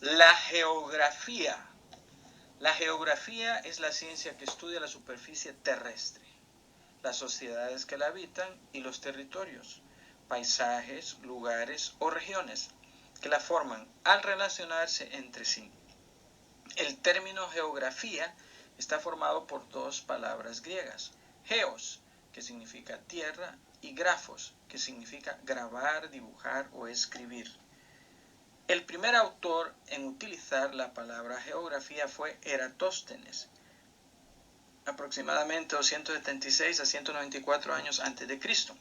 La geografía. La geografía es la ciencia que estudia la superficie terrestre, las sociedades que la habitan y los territorios, paisajes, lugares o regiones que la forman al relacionarse entre sí. El término geografía está formado por dos palabras griegas, geos, que significa tierra, y grafos, que significa grabar, dibujar o escribir. El primer autor en utilizar la palabra geografía fue Eratóstenes, aproximadamente 276 a 194 años antes de Cristo,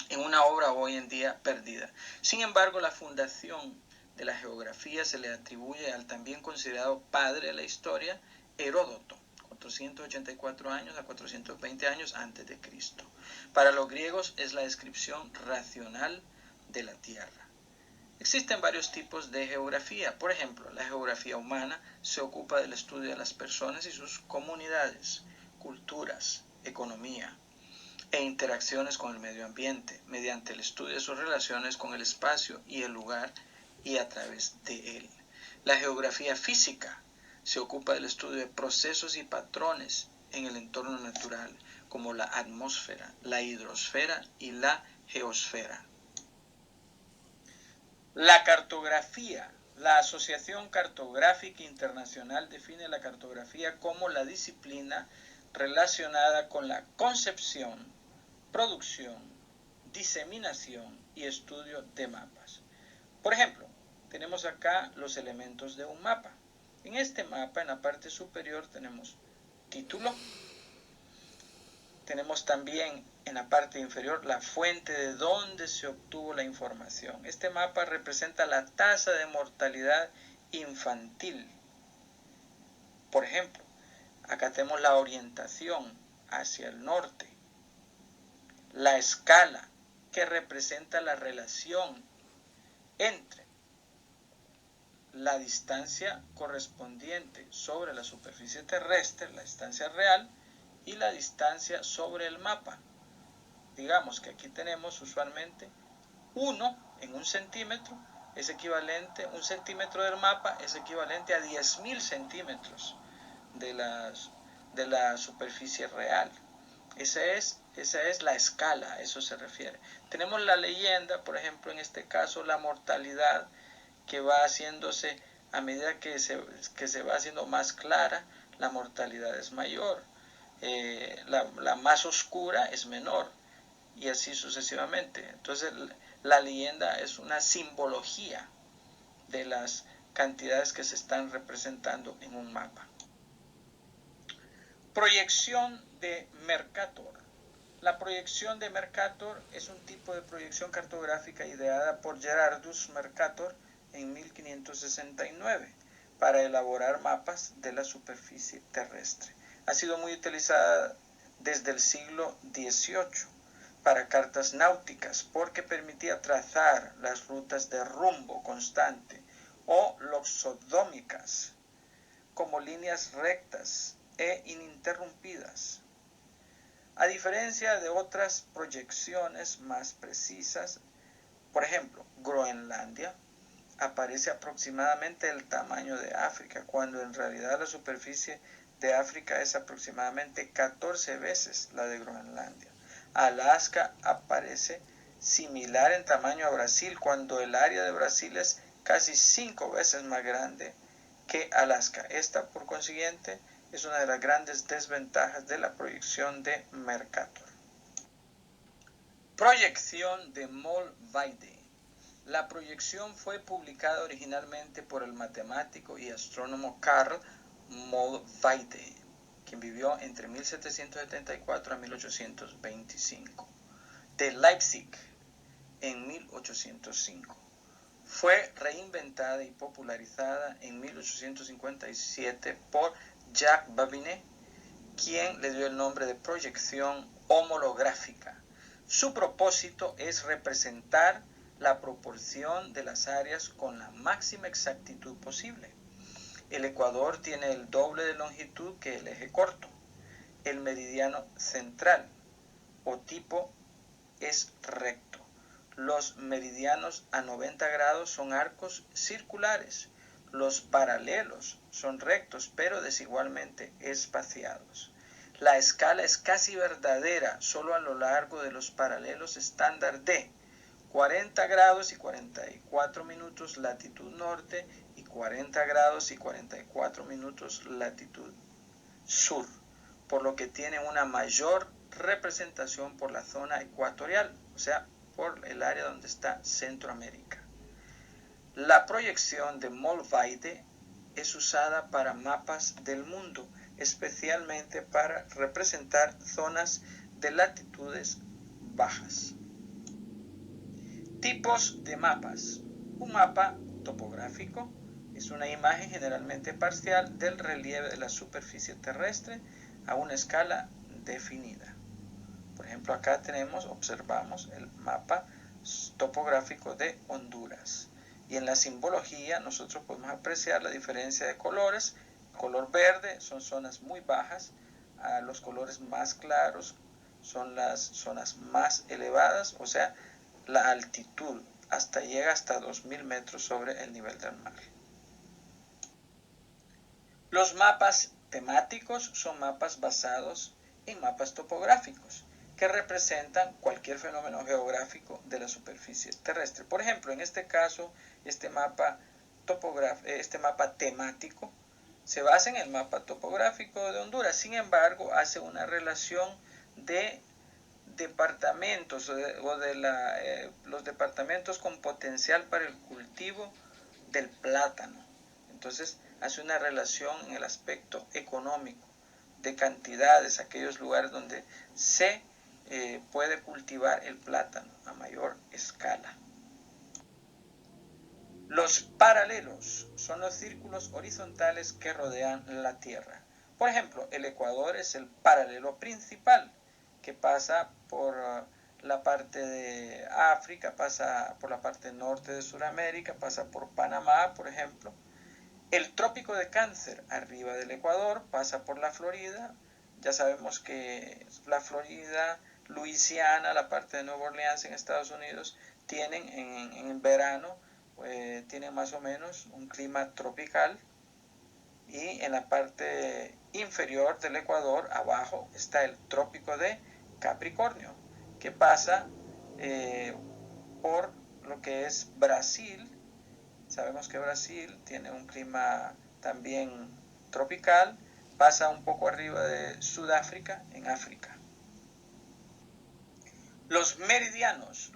en una obra hoy en día perdida. Sin embargo, la fundación de la geografía se le atribuye al también considerado padre de la historia, Heródoto, 484 años a 420 años antes de Cristo. Para los griegos es la descripción racional de la tierra. Existen varios tipos de geografía. Por ejemplo, la geografía humana se ocupa del estudio de las personas y sus comunidades, culturas, economía e interacciones con el medio ambiente, mediante el estudio de sus relaciones con el espacio y el lugar y a través de él. La geografía física se ocupa del estudio de procesos y patrones en el entorno natural, como la atmósfera, la hidrosfera y la geosfera. La cartografía. La Asociación Cartográfica Internacional define la cartografía como la disciplina relacionada con la concepción, producción, diseminación y estudio de mapas. Por ejemplo, tenemos acá los elementos de un mapa. En este mapa, en la parte superior, tenemos título. Tenemos también en la parte inferior la fuente de donde se obtuvo la información. Este mapa representa la tasa de mortalidad infantil. Por ejemplo, acá tenemos la orientación hacia el norte. La escala, que representa la relación entre la distancia correspondiente sobre la superficie terrestre, la distancia real, y la distancia sobre el mapa. Digamos que aquí tenemos usualmente 1 en 1 centímetro, es equivalente, 1 centímetro del mapa es equivalente a 10.000 centímetros de la superficie real. Esa es la escala, a eso se refiere. Tenemos la leyenda, por ejemplo, en este caso, la mortalidad, que va haciéndose, a medida que se va haciendo más clara, la mortalidad es mayor. La más oscura es menor, y así sucesivamente. Entonces, la leyenda es una simbología de las cantidades que se están representando en un mapa. Proyección de Mercator. La proyección de Mercator es un tipo de proyección cartográfica ideada por Gerardus Mercator en 1569 para elaborar mapas de la superficie terrestre. Ha sido muy utilizada desde el siglo XVIII para cartas náuticas porque permitía trazar las rutas de rumbo constante o loxodómicas como líneas rectas e ininterrumpidas. A diferencia de otras proyecciones más precisas, por ejemplo, Groenlandia aparece aproximadamente el tamaño de África, cuando en realidad la superficie de África es aproximadamente 14 veces la de Groenlandia. Alaska aparece similar en tamaño a Brasil, cuando el área de Brasil es casi 5 veces más grande que Alaska. Esta, por consiguiente, es una de las grandes desventajas de la proyección de Mercator. Proyección de Mollweide. La proyección fue publicada originalmente por el matemático y astrónomo Carl Mollweide, quien vivió entre 1774 a 1825, de Leipzig en 1805. Fue reinventada y popularizada en 1857 por Jacques Babinet, quien le dio el nombre de proyección homolográfica. Su propósito es representar la proporción de las áreas con la máxima exactitud posible. El ecuador tiene el doble de longitud que el eje corto. El meridiano central o tipo es recto. Los meridianos a 90 grados son arcos circulares. Los paralelos son rectos pero desigualmente espaciados. La escala es casi verdadera solo a lo largo de los paralelos estándar de 40 grados y 44 minutos latitud norte y 40 grados y 44 minutos latitud sur, por lo que tiene una mayor representación por la zona ecuatorial, o sea, por el área donde está Centroamérica. La proyección de Mollweide es usada para mapas del mundo, especialmente para representar zonas de latitudes bajas. Tipos de mapas. Un mapa topográfico es una imagen generalmente parcial del relieve de la superficie terrestre a una escala definida. Por ejemplo, acá observamos el mapa topográfico de Honduras. Y en la simbología nosotros podemos apreciar la diferencia de colores. Color verde son zonas muy bajas, los colores más claros son las zonas más elevadas, o sea, la altitud llega hasta 2000 metros sobre el nivel del mar. Los mapas temáticos son mapas basados en mapas topográficos que representan cualquier fenómeno geográfico de la superficie terrestre. Por ejemplo, en este caso, este mapa temático se basa en el mapa topográfico de Honduras. Sin embargo, hace una relación de departamentos los departamentos con potencial para el cultivo del plátano. Entonces hace una relación en el aspecto económico de cantidades, aquellos lugares donde se puede cultivar el plátano a mayor escala. Los paralelos son los círculos horizontales que rodean la Tierra. Por ejemplo, el Ecuador es el paralelo principal que pasa por la parte de África, pasa por la parte norte de Sudamérica, pasa por Panamá, por ejemplo. El trópico de Cáncer, arriba del Ecuador, pasa por la Florida. Ya sabemos que la Florida, Luisiana, la parte de Nueva Orleans en Estados Unidos, tienen en verano, tienen más o menos un clima tropical. Y en la parte inferior del Ecuador, abajo, está el trópico de Capricornio, que pasa por lo que es Brasil. Sabemos que Brasil tiene un clima también tropical, pasa un poco arriba de Sudáfrica, en África. Los meridianos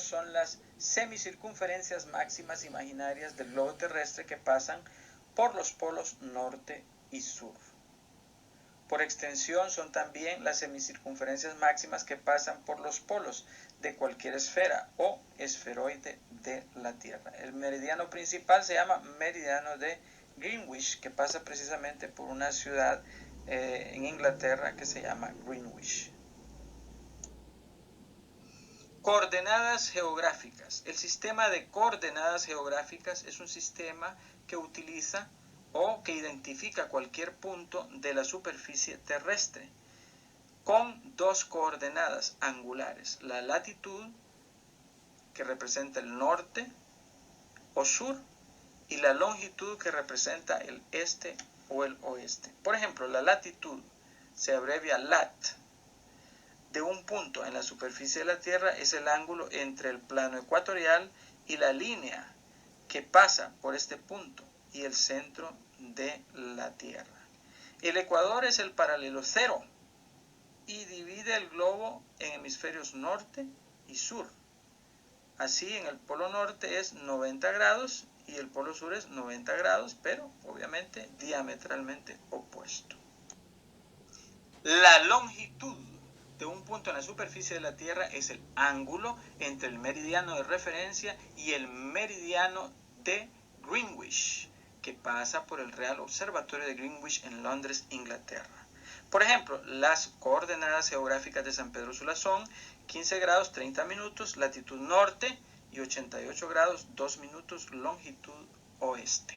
son las semicircunferencias máximas imaginarias del globo terrestre que pasan por los polos norte y sur. Por extensión son también las semicircunferencias máximas que pasan por los polos de cualquier esfera o esferoide de la Tierra. El meridiano principal se llama meridiano de Greenwich, que pasa precisamente por una ciudad en Inglaterra que se llama Greenwich. Coordenadas geográficas. El sistema de coordenadas geográficas es un sistema que utiliza o que identifica cualquier punto de la superficie terrestre con dos coordenadas angulares: la latitud, que representa el norte o sur, y la longitud, que representa el este o el oeste. Por ejemplo, la latitud se abrevia lat. De un punto en la superficie de la Tierra es el ángulo entre el plano ecuatorial y la línea que pasa por este punto y el centro de la Tierra. El ecuador es el paralelo cero y divide el globo en hemisferios norte y sur. Así, en el polo norte es 90 grados y el polo sur es 90 grados, pero obviamente diametralmente opuesto. La longitud de un punto en la superficie de la Tierra es el ángulo entre el meridiano de referencia y el meridiano de Greenwich, que pasa por el Real Observatorio de Greenwich en Londres, Inglaterra. Por ejemplo, las coordenadas geográficas de San Pedro Sula son 15 grados 30 minutos latitud norte y 88 grados 2 minutos longitud oeste.